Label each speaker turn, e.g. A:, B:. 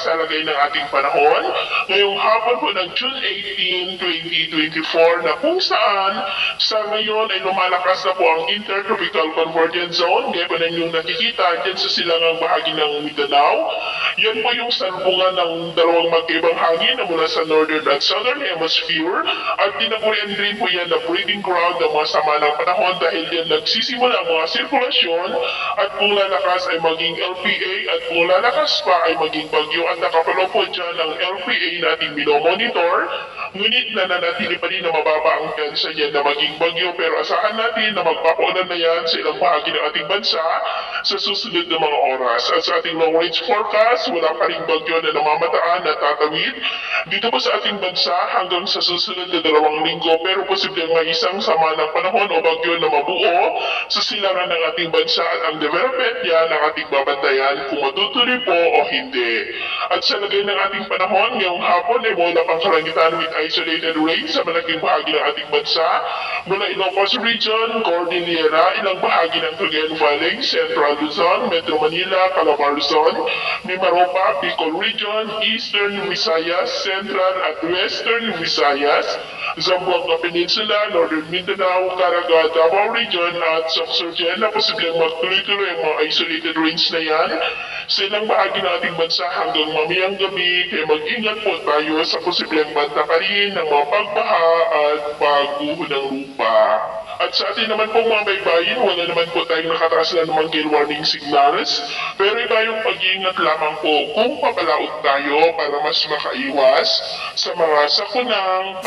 A: sa lagay ng ating panahon ngayong hapon po ng June 18, 2024 na kung saan sa ngayon ay lumalakas na po ang Intertropical Convergence Zone. Gaya po ninyong nakikita dyan sa silangang bahagi ng Mindanao. Yan po yung salpungan ng dalawang magkaibang hangin na mula sa Northern at Southern Hemisphere at tinagurian din po yan na breeding ground ng mga sama ng panahon dahil yan nagsisimula ang mga sirkulasyon at kung lalakas ay maging LPA at kung lalakas pa ay maging bagyo at nakapalo po dyan ang LPA na ating minomonitor. Ngunit nananatili pa rin na mababa ang kansa niyan na maging bagyo pero asahan natin na magpapaulan na yan sa ilang bahagi ng ating bansa sa susunod na mga oras. At sa ating long range forecast, wala pa rin bagyo na namamataan na tatawid dito po sa ating bansa hanggang sa susunod na 2 linggo pero posibleng may isang sama ng panahon o bagyo na mabuo sa silangan ng ating bansa at ang development niya ng ating babantayan kung matutuloy po o hindi. At sa lagay ng ating panahon, ngayong hapon ay mula pang kalangitan with isolated rain sa malaking bahagi ng ating bansa mula Ilocos Region, Cordillera, ilang bahagi ng Cagayan Valley, Central Luzon, Metro Manila, Calabar Luzon, Mimaropa, Bicol Region, Eastern Visayas, Central at Western Visayas, Zamboanga Peninsula, Northern Mindanao, Caraga, Davao Region at Sorsogon na posibleng magtuloy-tuloy ang mga isolated rains na yan sa ilang bahagi ng ating bansa hanggang mamayang gabi kaya mag-ingat po tayo sa posibleng banta pa rin ng mga pagbaha at pagguho ng lupa. At sa atin naman pong mga baybayin, wala naman po tayong nakataas na naman gale warning signals pero iba yung pag-iingat lamang po kung papalaot tayo para mas makaiwas sa mga sakunang